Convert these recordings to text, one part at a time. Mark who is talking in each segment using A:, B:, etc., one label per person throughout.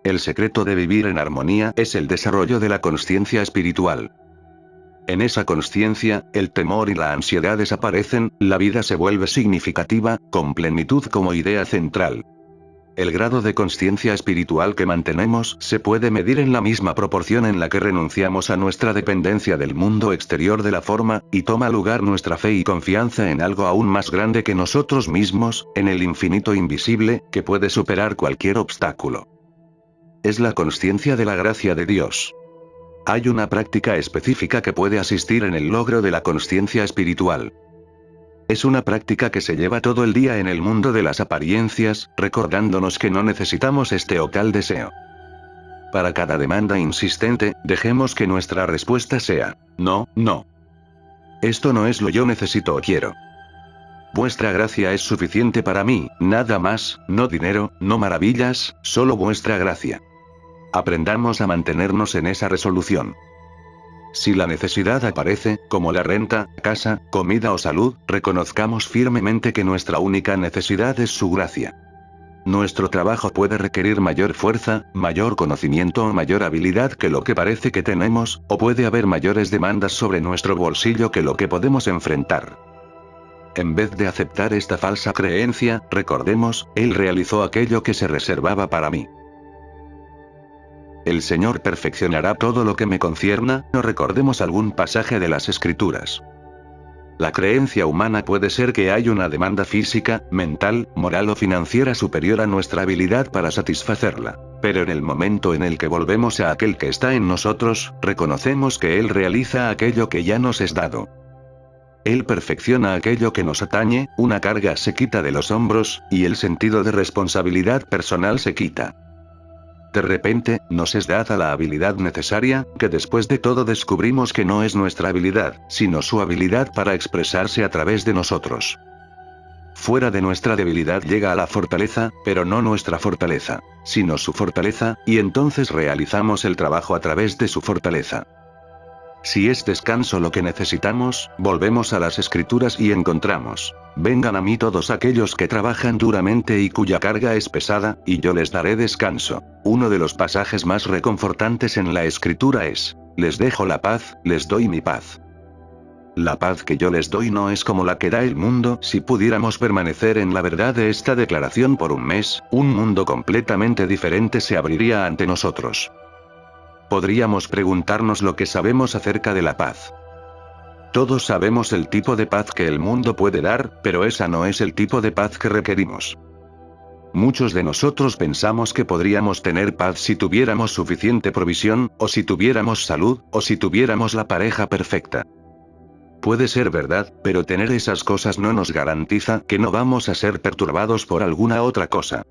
A: El secreto de vivir en armonía es el desarrollo de la consciencia espiritual. En esa consciencia, el temor y la ansiedad desaparecen, la vida se vuelve significativa, con plenitud como idea central. El grado de consciencia espiritual que mantenemos se puede medir en la misma proporción en la que renunciamos a nuestra dependencia del mundo exterior de la forma, y toma lugar nuestra fe y confianza en algo aún más grande que nosotros mismos, en el infinito invisible, que puede superar cualquier obstáculo. Es la consciencia de la gracia de Dios. Hay una práctica específica que puede asistir en el logro de la consciencia espiritual. Es una práctica que se lleva todo el día en el mundo de las apariencias, recordándonos que no necesitamos este o tal deseo. Para cada demanda insistente, dejemos que nuestra respuesta sea, no, no. Esto no es lo yo necesito o quiero. Vuestra gracia es suficiente para mí, nada más, no dinero, no maravillas, solo vuestra gracia. Aprendamos a mantenernos en esa resolución. Si la necesidad aparece, como la renta, casa, comida o salud, reconozcamos firmemente que nuestra única necesidad es su gracia. Nuestro trabajo puede requerir mayor fuerza, mayor conocimiento o mayor habilidad que lo que parece que tenemos, o puede haber mayores demandas sobre nuestro bolsillo que lo que podemos enfrentar. En vez de aceptar esta falsa creencia, recordemos, Él realizó aquello que se reservaba para mí. El Señor perfeccionará todo lo que me concierna, o recordemos algún pasaje de las Escrituras. La creencia humana puede ser que hay una demanda física, mental, moral o financiera superior a nuestra habilidad para satisfacerla. Pero en el momento en el que volvemos a aquel que está en nosotros, reconocemos que Él realiza aquello que ya nos es dado. Él perfecciona aquello que nos atañe, una carga se quita de los hombros, y el sentido de responsabilidad personal se quita. De repente, nos es dada la habilidad necesaria, que después de todo descubrimos que no es nuestra habilidad, sino su habilidad para expresarse a través de nosotros. Fuera de nuestra debilidad llega a la fortaleza, pero no nuestra fortaleza, sino su fortaleza, y entonces realizamos el trabajo a través de su fortaleza. Si es descanso lo que necesitamos, volvemos a las Escrituras y encontramos: vengan a mí todos aquellos que trabajan duramente y cuya carga es pesada, y yo les daré descanso. Uno de los pasajes más reconfortantes en la Escritura es: les dejo la paz, les doy mi paz. La paz que yo les doy no es como la que da el mundo. Si pudiéramos permanecer en la verdad de esta declaración por un mes, un mundo completamente diferente se abriría ante nosotros. Podríamos preguntarnos lo que sabemos acerca de la paz. Todos sabemos el tipo de paz que el mundo puede dar, pero esa no es el tipo de paz que requerimos. Muchos de nosotros pensamos que podríamos tener paz si tuviéramos suficiente provisión, o si tuviéramos salud, o si tuviéramos la pareja perfecta. Puede ser verdad, pero tener esas cosas no nos garantiza que no vamos a ser perturbados por alguna otra cosa.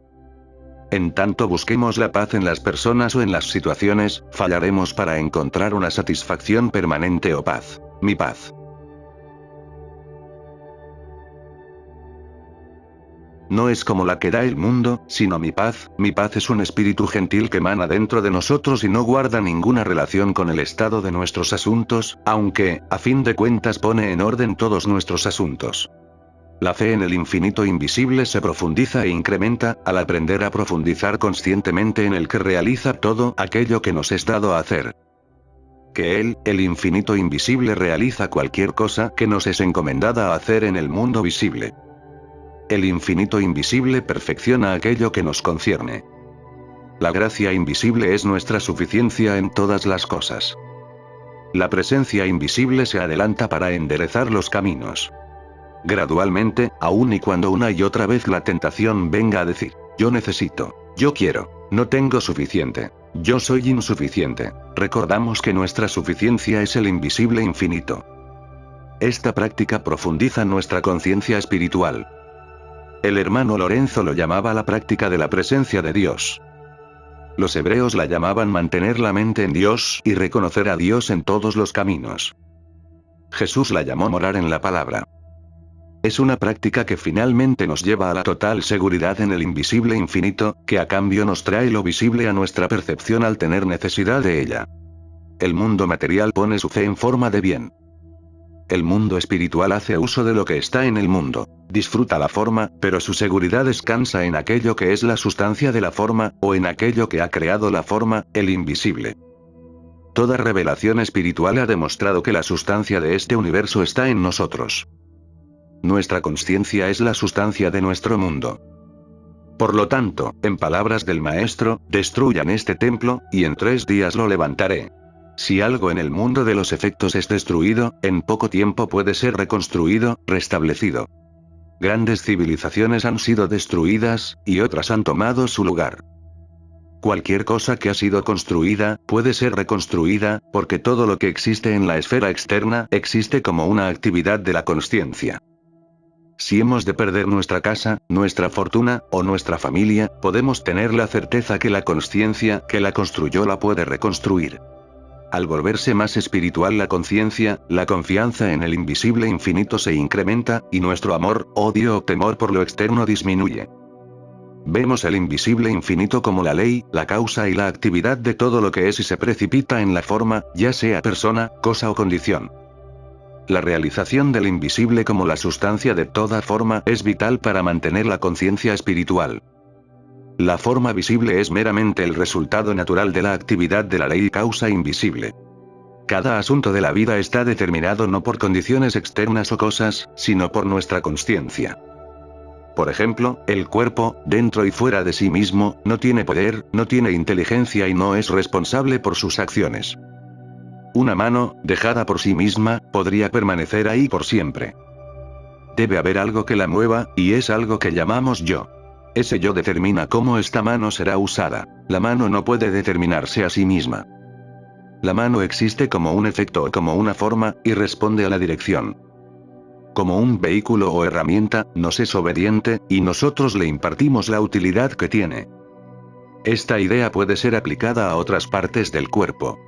A: En tanto busquemos la paz en las personas o en las situaciones, fallaremos para encontrar una satisfacción permanente o paz. Mi paz. No es como la que da el mundo, sino mi paz es un espíritu gentil que emana dentro de nosotros y no guarda ninguna relación con el estado de nuestros asuntos, aunque, a fin de cuentas, pone en orden todos nuestros asuntos. La fe en el infinito invisible se profundiza e incrementa, al aprender a profundizar conscientemente en el que realiza todo aquello que nos es dado a hacer. Que Él, el infinito invisible, realiza cualquier cosa que nos es encomendada a hacer en el mundo visible. El infinito invisible perfecciona aquello que nos concierne. La gracia invisible es nuestra suficiencia en todas las cosas. La presencia invisible se adelanta para enderezar los caminos. Gradualmente, aun y cuando una y otra vez la tentación venga a decir: yo necesito, yo quiero, no tengo suficiente, yo soy insuficiente, recordamos que nuestra suficiencia es el invisible infinito. Esta práctica profundiza nuestra conciencia espiritual. El hermano Lorenzo lo llamaba la práctica de la presencia de Dios. Los hebreos la llamaban mantener la mente en Dios y reconocer a Dios en todos los caminos. Jesús la llamó morar en la palabra. Es una práctica que finalmente nos lleva a la total seguridad en el invisible infinito, que a cambio nos trae lo visible a nuestra percepción al tener necesidad de ella. El mundo material pone su fe en forma de bien. El mundo espiritual hace uso de lo que está en el mundo. Disfruta la forma, pero su seguridad descansa en aquello que es la sustancia de la forma, o en aquello que ha creado la forma, el invisible. Toda revelación espiritual ha demostrado que la sustancia de este universo está en nosotros. Nuestra consciencia es la sustancia de nuestro mundo. Por lo tanto, en palabras del Maestro, destruyan este templo, y en 3 días lo levantaré. Si algo en el mundo de los efectos es destruido, en poco tiempo puede ser reconstruido, restablecido. Grandes civilizaciones han sido destruidas, y otras han tomado su lugar. Cualquier cosa que ha sido construida, puede ser reconstruida, porque todo lo que existe en la esfera externa, existe como una actividad de la consciencia. Si hemos de perder nuestra casa, nuestra fortuna, o nuestra familia, podemos tener la certeza que la consciencia que la construyó la puede reconstruir. Al volverse más espiritual la conciencia, la confianza en el invisible infinito se incrementa, y nuestro amor, odio o temor por lo externo disminuye. Vemos el invisible infinito como la ley, la causa y la actividad de todo lo que es y se precipita en la forma, ya sea persona, cosa o condición. La realización del invisible como la sustancia de toda forma es vital para mantener la conciencia espiritual. La forma visible es meramente el resultado natural de la actividad de la ley y causa invisible. Cada asunto de la vida está determinado no por condiciones externas o cosas, sino por nuestra consciencia. Por ejemplo, el cuerpo, dentro y fuera de sí mismo, no tiene poder, no tiene inteligencia y no es responsable por sus acciones. Una mano, dejada por sí misma, podría permanecer ahí por siempre. Debe haber algo que la mueva, y es algo que llamamos yo. Ese yo determina cómo esta mano será usada. La mano no puede determinarse a sí misma. La mano existe como un efecto o como una forma, y responde a la dirección. Como un vehículo o herramienta, nos es obediente, y nosotros le impartimos la utilidad que tiene. Esta idea puede ser aplicada a otras partes del cuerpo.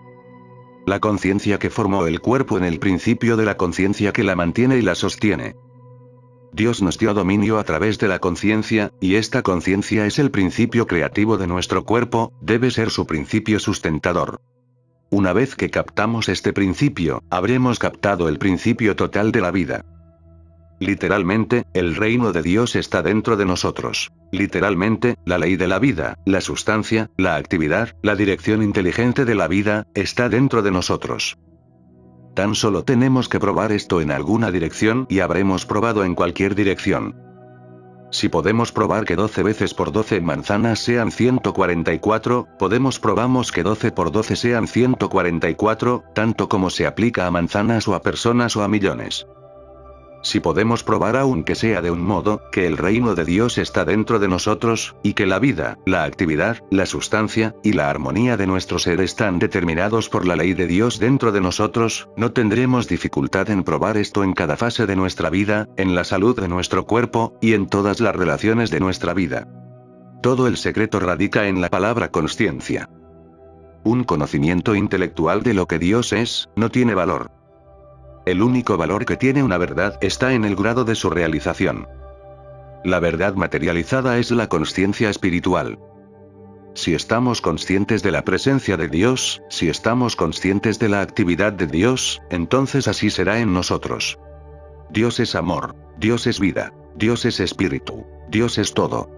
A: La conciencia que formó el cuerpo en el principio de la conciencia que la mantiene y la sostiene. Dios nos dio dominio a través de la conciencia, y esta conciencia es el principio creativo de nuestro cuerpo, debe ser su principio sustentador. Una vez que captamos este principio, habremos captado el principio total de la vida. Literalmente, el reino de Dios está dentro de nosotros. Literalmente, la ley de la vida, la sustancia, la actividad, la dirección inteligente de la vida, está dentro de nosotros. Tan solo tenemos que probar esto en alguna dirección y habremos probado en cualquier dirección. Si podemos probar que 12 veces por 12 manzanas sean 144, probamos que 12 por 12 sean 144, tanto como se aplica a manzanas o a personas o a millones. Si podemos probar aunque sea de un modo, que el reino de Dios está dentro de nosotros, y que la vida, la actividad, la sustancia, y la armonía de nuestro ser están determinados por la ley de Dios dentro de nosotros, no tendremos dificultad en probar esto en cada fase de nuestra vida, en la salud de nuestro cuerpo, y en todas las relaciones de nuestra vida. Todo el secreto radica en la palabra consciencia. Un conocimiento intelectual de lo que Dios es, no tiene valor. El único valor que tiene una verdad está en el grado de su realización. La verdad materializada es la consciencia espiritual. Si estamos conscientes de la presencia de Dios, si estamos conscientes de la actividad de Dios, entonces así será en nosotros. Dios es amor, Dios es vida, Dios es espíritu, Dios es todo.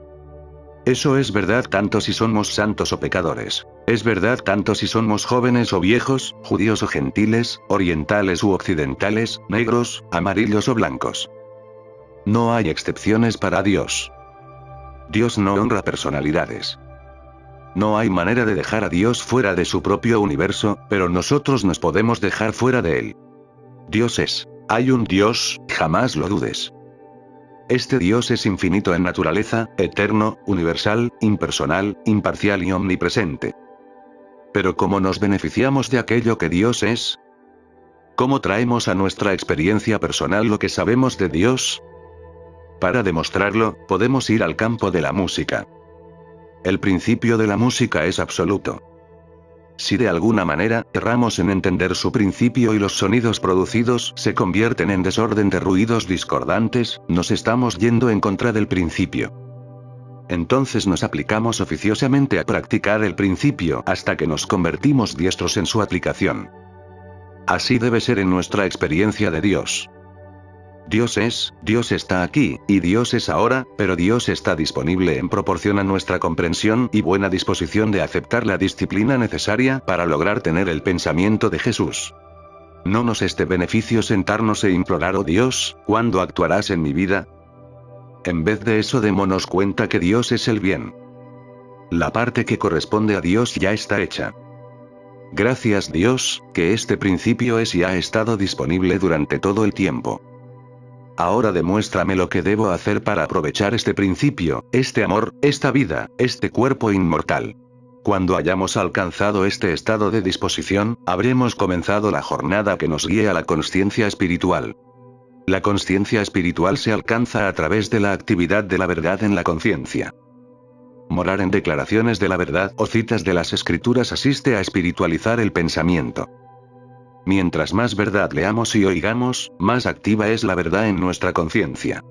A: Eso es verdad tanto si somos santos o pecadores. Es verdad tanto si somos jóvenes o viejos, judíos o gentiles, orientales u occidentales, negros, amarillos o blancos. No hay excepciones para Dios. Dios no honra personalidades. No hay manera de dejar a Dios fuera de su propio universo, pero nosotros nos podemos dejar fuera de él. Dios es. Hay un Dios, jamás lo dudes. Este Dios es infinito en naturaleza, eterno, universal, impersonal, imparcial y omnipresente. Pero ¿cómo nos beneficiamos de aquello que Dios es? ¿Cómo traemos a nuestra experiencia personal lo que sabemos de Dios? Para demostrarlo, podemos ir al campo de la música. El principio de la música es absoluto. Si de alguna manera erramos en entender su principio y los sonidos producidos se convierten en desorden de ruidos discordantes, nos estamos yendo en contra del principio. Entonces nos aplicamos oficiosamente a practicar el principio hasta que nos convertimos diestros en su aplicación. Así debe ser en nuestra experiencia de Dios. Dios está aquí, y Dios es ahora, pero Dios está disponible en proporción a nuestra comprensión y buena disposición de aceptar la disciplina necesaria para lograr tener el pensamiento de Jesús. ¿No nos es de beneficio sentarnos e implorar, oh Dios, ¿cuándo actuarás en mi vida? En vez de eso, démonos cuenta que Dios es el bien. La parte que corresponde a Dios ya está hecha. Gracias Dios, que este principio es y ha estado disponible durante todo el tiempo. Ahora demuéstrame lo que debo hacer para aprovechar este principio, este amor, esta vida, este cuerpo inmortal. Cuando hayamos alcanzado este estado de disposición, habremos comenzado la jornada que nos guíe a la consciencia espiritual. La consciencia espiritual se alcanza a través de la actividad de la verdad en la conciencia. Morar en declaraciones de la verdad o citas de las escrituras asiste a espiritualizar el pensamiento. Mientras más verdad leamos y oigamos, más activa es la verdad en nuestra conciencia.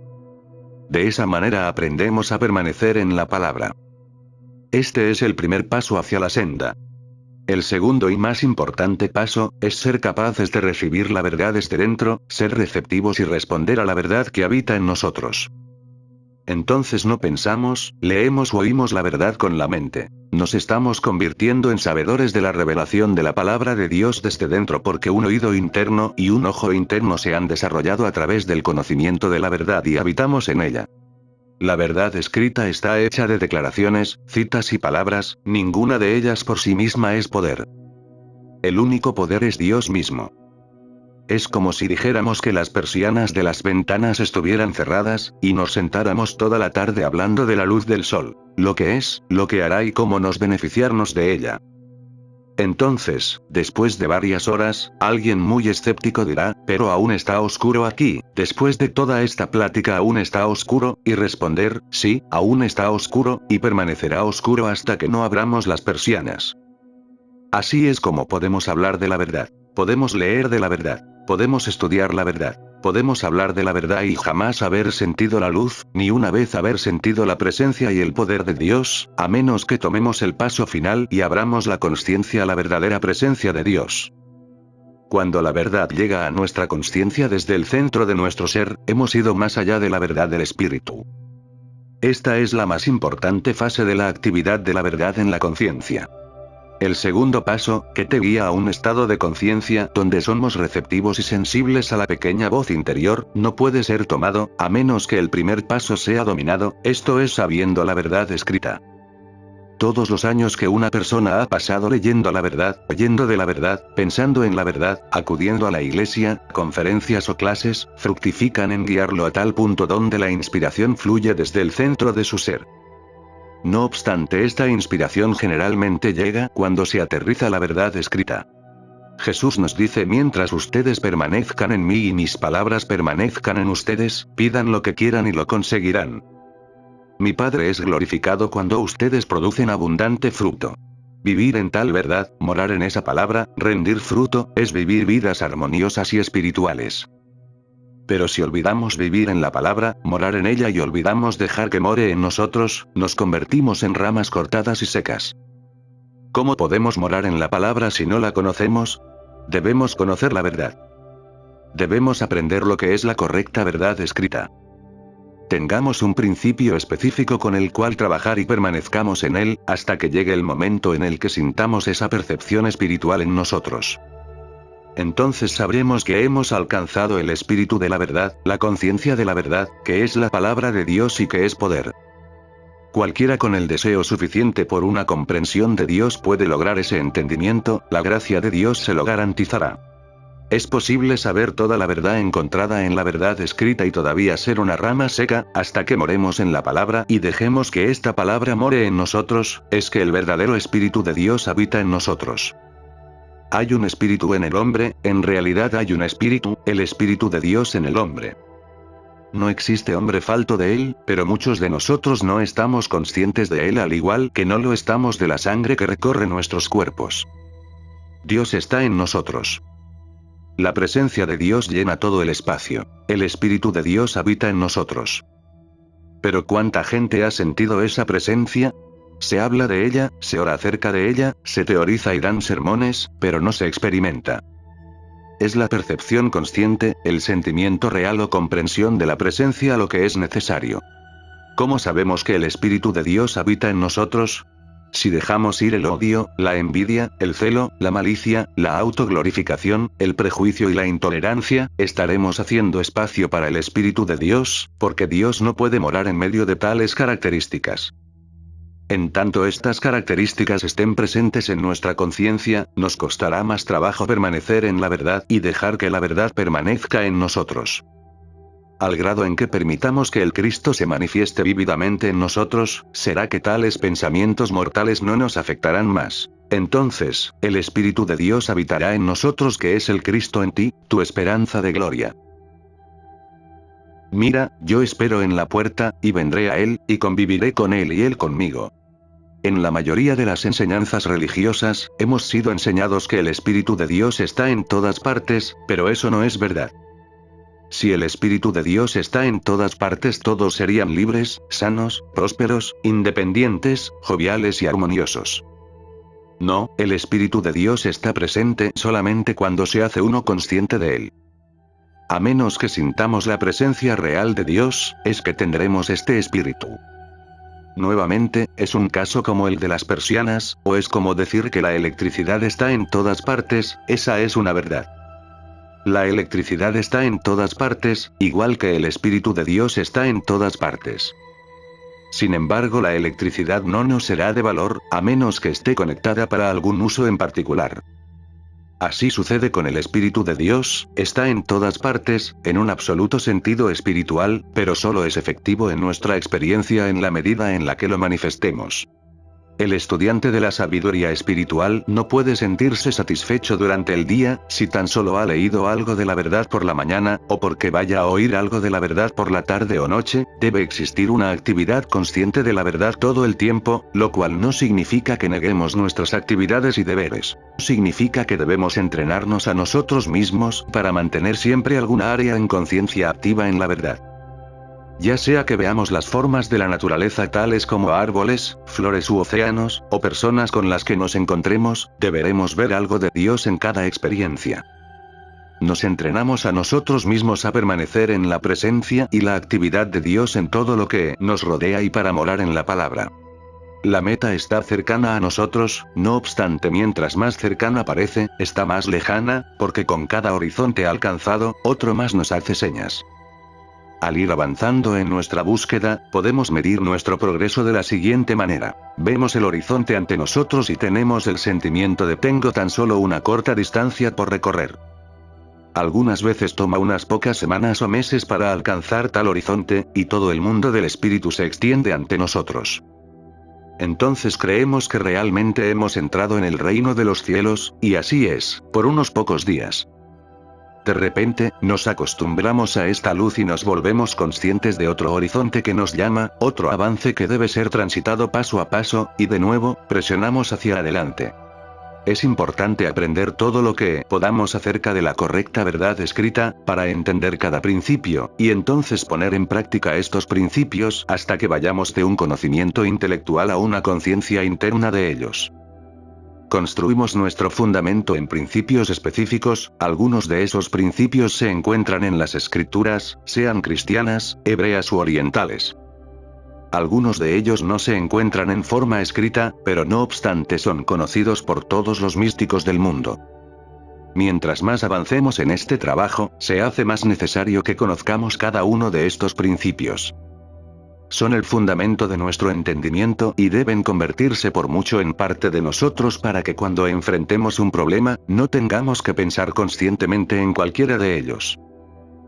A: De esa manera aprendemos a permanecer en la palabra. Este es el primer paso hacia la senda. El segundo y más importante paso, es ser capaces de recibir la verdad desde dentro, ser receptivos y responder a la verdad que habita en nosotros. Entonces no pensamos, leemos o oímos la verdad con la mente. Nos estamos convirtiendo en sabedores de la revelación de la palabra de Dios desde dentro porque un oído interno y un ojo interno se han desarrollado a través del conocimiento de la verdad y habitamos en ella. La verdad escrita está hecha de declaraciones, citas y palabras, ninguna de ellas por sí misma es poder. El único poder es Dios mismo. Es como si dijéramos que las persianas de las ventanas estuvieran cerradas, y nos sentáramos toda la tarde hablando de la luz del sol, lo que es, lo que hará y cómo nos beneficiarnos de ella. Entonces, después de varias horas, alguien muy escéptico dirá, pero aún está oscuro aquí, después de toda esta plática aún está oscuro, y responder, sí, aún está oscuro, y permanecerá oscuro hasta que no abramos las persianas. Así es como podemos hablar de la verdad, podemos leer de la verdad. Podemos estudiar la verdad, podemos hablar de la verdad y jamás haber sentido la luz, ni una vez haber sentido la presencia y el poder de Dios, a menos que tomemos el paso final y abramos la consciencia a la verdadera presencia de Dios. Cuando la verdad llega a nuestra consciencia desde el centro de nuestro ser, hemos ido más allá de la verdad del espíritu. Esta es la más importante fase de la actividad de la verdad en la conciencia. El segundo paso, que te guía a un estado de conciencia donde somos receptivos y sensibles a la pequeña voz interior, no puede ser tomado, a menos que el primer paso sea dominado, esto es sabiendo la verdad escrita. Todos los años que una persona ha pasado leyendo la verdad, oyendo de la verdad, pensando en la verdad, acudiendo a la iglesia, conferencias o clases, fructifican en guiarlo a tal punto donde la inspiración fluye desde el centro de su ser. No obstante, esta inspiración generalmente llega cuando se aterriza la verdad escrita. Jesús nos dice: mientras ustedes permanezcan en mí y mis palabras permanezcan en ustedes, pidan lo que quieran y lo conseguirán. Mi Padre es glorificado cuando ustedes producen abundante fruto. Vivir en tal verdad, morar en esa palabra, rendir fruto, es vivir vidas armoniosas y espirituales. Pero si olvidamos vivir en la palabra, morar en ella y olvidamos dejar que more en nosotros, nos convertimos en ramas cortadas y secas. ¿Cómo podemos morar en la palabra si no la conocemos? Debemos conocer la verdad. Debemos aprender lo que es la correcta verdad escrita. Tengamos un principio específico con el cual trabajar y permanezcamos en él, hasta que llegue el momento en el que sintamos esa percepción espiritual en nosotros. Entonces sabremos que hemos alcanzado el espíritu de la verdad, la conciencia de la verdad, que es la palabra de Dios y que es poder. Cualquiera con el deseo suficiente por una comprensión de Dios puede lograr ese entendimiento, la gracia de Dios se lo garantizará. Es posible saber toda la verdad encontrada en la verdad escrita y todavía ser una rama seca, hasta que moremos en la palabra y dejemos que esta palabra more en nosotros, es que el verdadero espíritu de Dios habita en nosotros. Hay un espíritu en el hombre, en realidad hay un espíritu, el espíritu de Dios en el hombre. No existe hombre falto de él, pero muchos de nosotros no estamos conscientes de él al igual que no lo estamos de la sangre que recorre nuestros cuerpos. Dios está en nosotros. La presencia de Dios llena todo el espacio. El espíritu de Dios habita en nosotros. Pero ¿cuánta gente ha sentido esa presencia? Se habla de ella, se ora acerca de ella, se teoriza y dan sermones, pero no se experimenta. es la percepción consciente, el sentimiento real o comprensión de la presencia a lo que es necesario. ¿Cómo sabemos que el Espíritu de Dios habita en nosotros? Si dejamos ir el odio, la envidia, el celo, la malicia, la autoglorificación, el prejuicio y la intolerancia, estaremos haciendo espacio para el Espíritu de Dios, porque Dios no puede morar en medio de tales características. En tanto estas características estén presentes en nuestra conciencia, nos costará más trabajo permanecer en la verdad y dejar que la verdad permanezca en nosotros. Al grado en que permitamos que el Cristo se manifieste vívidamente en nosotros, será que tales pensamientos mortales no nos afectarán más. Entonces, el Espíritu de Dios habitará en nosotros, que es el Cristo en ti, tu esperanza de gloria. Mira, yo espero en la puerta, y vendré a él, y conviviré con él y él conmigo. En la mayoría de las enseñanzas religiosas, hemos sido enseñados que el Espíritu de Dios está en todas partes, pero eso no es verdad. Si el Espíritu de Dios está en todas partes, todos serían libres, sanos, prósperos, independientes, joviales y armoniosos. No, el Espíritu de Dios está presente solamente cuando se hace uno consciente de él. A menos que sintamos la presencia real de Dios, es que tendremos este espíritu. Nuevamente, es un caso como el de las persianas, o es como decir que la electricidad está en todas partes, esa es una verdad. La electricidad está en todas partes, igual que el Espíritu de Dios está en todas partes. Sin embargo, la electricidad no nos será de valor, a menos que esté conectada para algún uso en particular. Así sucede con el Espíritu de Dios, está en todas partes, en un absoluto sentido espiritual, pero solo es efectivo en nuestra experiencia en la medida en la que lo manifestemos. El estudiante de la sabiduría espiritual no puede sentirse satisfecho durante el día, si tan solo ha leído algo de la verdad por la mañana, o porque vaya a oír algo de la verdad por la tarde o noche. Debe existir una actividad consciente de la verdad todo el tiempo, lo cual no significa que neguemos nuestras actividades y deberes. Significa que debemos entrenarnos a nosotros mismos, para mantener siempre alguna área en conciencia activa en la verdad. Ya sea que veamos las formas de la naturaleza tales como árboles, flores u océanos, o personas con las que nos encontremos, deberemos ver algo de Dios en cada experiencia. Nos entrenamos a nosotros mismos a permanecer en la presencia y la actividad de Dios en todo lo que nos rodea y para morar en la palabra. La meta está cercana a nosotros, no obstante, mientras más cercana parece, está más lejana, porque con cada horizonte alcanzado, otro más nos hace señas. Al ir avanzando en nuestra búsqueda, podemos medir nuestro progreso de la siguiente manera. Vemos el horizonte ante nosotros y tenemos el sentimiento de tengo tan solo una corta distancia por recorrer. Algunas veces toma unas pocas semanas o meses para alcanzar tal horizonte, y todo el mundo del espíritu se extiende ante nosotros. Entonces creemos que realmente hemos entrado en el reino de los cielos, y así es, por unos pocos días. De repente, nos acostumbramos a esta luz y nos volvemos conscientes de otro horizonte que nos llama, otro avance que debe ser transitado paso a paso, y de nuevo, presionamos hacia adelante. Es importante aprender todo lo que podamos acerca de la correcta verdad escrita, para entender cada principio, y entonces poner en práctica estos principios hasta que vayamos de un conocimiento intelectual a una conciencia interna de ellos. Construimos nuestro fundamento en principios específicos, algunos de esos principios se encuentran en las escrituras, sean cristianas, hebreas u orientales. Algunos de ellos no se encuentran en forma escrita, pero no obstante son conocidos por todos los místicos del mundo. Mientras más avancemos en este trabajo, se hace más necesario que conozcamos cada uno de estos principios. Son el fundamento de nuestro entendimiento y deben convertirse por mucho en parte de nosotros para que cuando enfrentemos un problema, no tengamos que pensar conscientemente en cualquiera de ellos.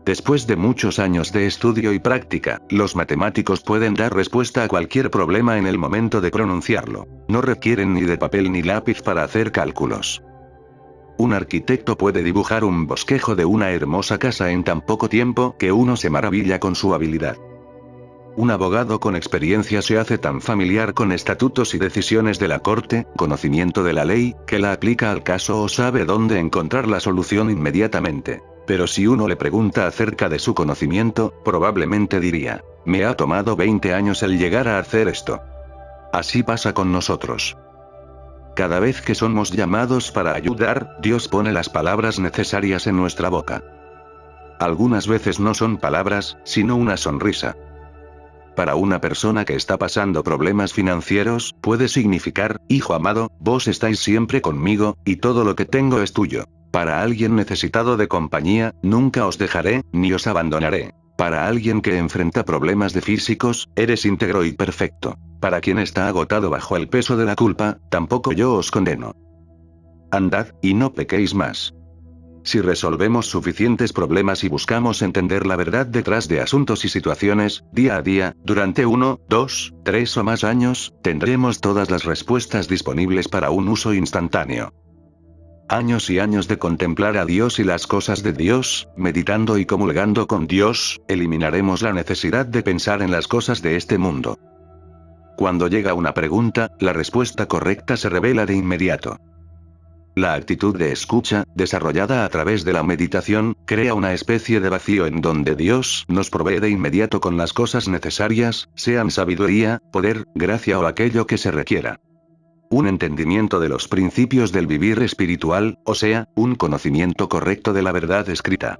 A: Después de muchos años de estudio y práctica, los matemáticos pueden dar respuesta a cualquier problema en el momento de pronunciarlo. No requieren ni de papel ni lápiz para hacer cálculos. Un arquitecto puede dibujar un bosquejo de una hermosa casa en tan poco tiempo que uno se maravilla con su habilidad. Un abogado con experiencia se hace tan familiar con estatutos y decisiones de la corte, conocimiento de la ley, que la aplica al caso o sabe dónde encontrar la solución inmediatamente. Pero si uno le pregunta acerca de su conocimiento, probablemente diría, me ha tomado 20 años el llegar a hacer esto. Así pasa con nosotros. Cada vez que somos llamados para ayudar, Dios pone las palabras necesarias en nuestra boca. Algunas veces no son palabras, sino una sonrisa. Para una persona que está pasando problemas financieros, puede significar: hijo amado, vos estáis siempre conmigo, y todo lo que tengo es tuyo. Para alguien necesitado de compañía: nunca os dejaré, ni os abandonaré. Para alguien que enfrenta problemas de físicos: eres íntegro y perfecto. Para quien está agotado bajo el peso de la culpa: tampoco yo os condeno. Andad, y no pequéis más. Si resolvemos suficientes problemas y buscamos entender la verdad detrás de asuntos y situaciones, día a día, durante 1, 2, 3 o más años, tendremos todas las respuestas disponibles para un uso instantáneo. Años y años de contemplar a Dios y las cosas de Dios, meditando y comulgando con Dios, eliminaremos la necesidad de pensar en las cosas de este mundo. Cuando llega una pregunta, la respuesta correcta se revela de inmediato. La actitud de escucha, desarrollada a través de la meditación, crea una especie de vacío en donde Dios nos provee de inmediato con las cosas necesarias, sean sabiduría, poder, gracia o aquello que se requiera. Un entendimiento de los principios del vivir espiritual, o sea, un conocimiento correcto de la verdad escrita.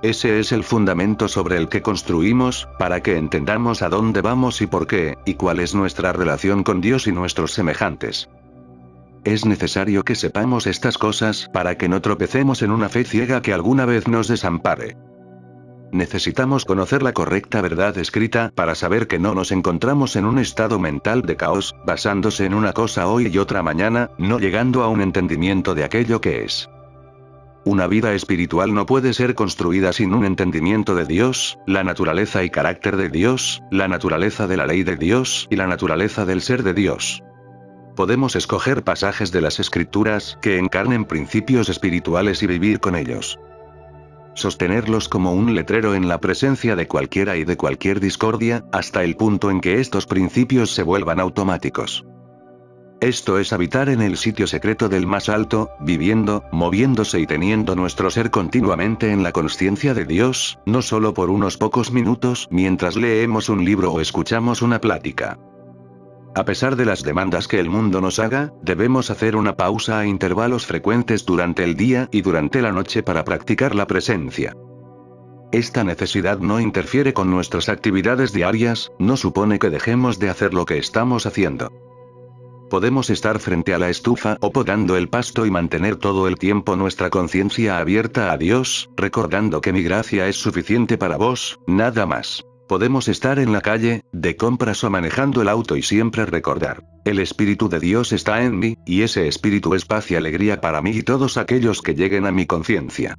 A: Ese es el fundamento sobre el que construimos, para que entendamos a dónde vamos y por qué, y cuál es nuestra relación con Dios y nuestros semejantes. Es necesario que sepamos estas cosas para que no tropecemos en una fe ciega que alguna vez nos desampare. Necesitamos conocer la correcta verdad escrita para saber que no nos encontramos en un estado mental de caos, basándose en una cosa hoy y otra mañana, no llegando a un entendimiento de aquello que es. Una vida espiritual no puede ser construida sin un entendimiento de Dios, la naturaleza y carácter de Dios, la naturaleza de la ley de Dios y la naturaleza del ser de Dios. Podemos escoger pasajes de las Escrituras que encarnen principios espirituales y vivir con ellos. Sostenerlos como un letrero en la presencia de cualquiera y de cualquier discordia, hasta el punto en que estos principios se vuelvan automáticos. Esto es habitar en el sitio secreto del más alto, viviendo, moviéndose y teniendo nuestro ser continuamente en la consciencia de Dios, no solo por unos pocos minutos mientras leemos un libro o escuchamos una plática. A pesar de las demandas que el mundo nos haga, debemos hacer una pausa a intervalos frecuentes durante el día y durante la noche para practicar la presencia. Esta necesidad no interfiere con nuestras actividades diarias, no supone que dejemos de hacer lo que estamos haciendo. Podemos estar frente a la estufa o podando el pasto y mantener todo el tiempo nuestra conciencia abierta a Dios, recordando que mi gracia es suficiente para vos, nada más. Podemos estar en la calle, de compras o manejando el auto y siempre recordar: el Espíritu de Dios está en mí, y ese Espíritu es paz y alegría para mí y todos aquellos que lleguen a mi conciencia.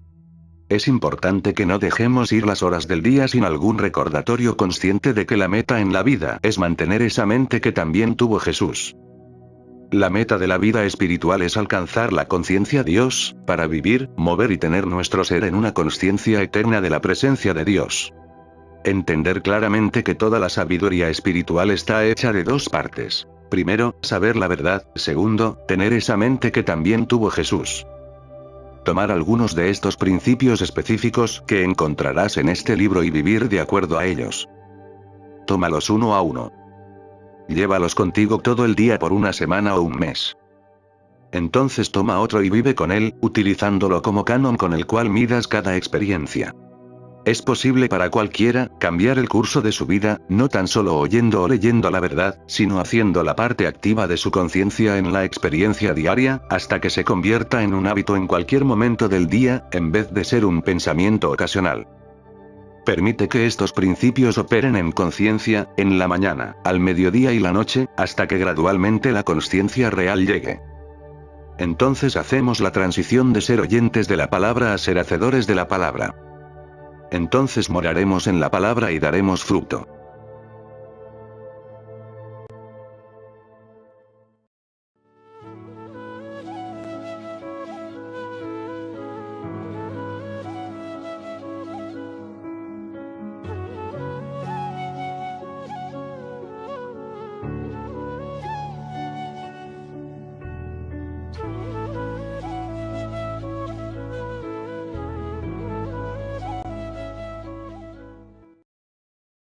A: Es importante que no dejemos ir las horas del día sin algún recordatorio consciente de que la meta en la vida es mantener esa mente que también tuvo Jesús. La meta de la vida espiritual es alcanzar la conciencia Dios, para vivir, mover y tener nuestro ser en una consciencia eterna de la presencia de Dios. Entender claramente que toda la sabiduría espiritual está hecha de dos partes. Primero, saber la verdad. Segundo, tener esa mente que también tuvo Jesús. Tomar algunos de estos principios específicos que encontrarás en este libro y vivir de acuerdo a ellos. Tómalos uno a uno. Llévalos contigo todo el día por una semana o un mes. Entonces toma otro y vive con él, utilizándolo como canon con el cual midas cada experiencia. Es posible para cualquiera cambiar el curso de su vida, no tan solo oyendo o leyendo la verdad, sino haciendo la parte activa de su conciencia en la experiencia diaria, hasta que se convierta en un hábito en cualquier momento del día, en vez de ser un pensamiento ocasional. Permite que estos principios operen en conciencia, en la mañana, al mediodía y la noche, hasta que gradualmente la consciencia real llegue. Entonces hacemos la transición de ser oyentes de la palabra a ser hacedores de la palabra. Entonces moraremos en la palabra y daremos fruto.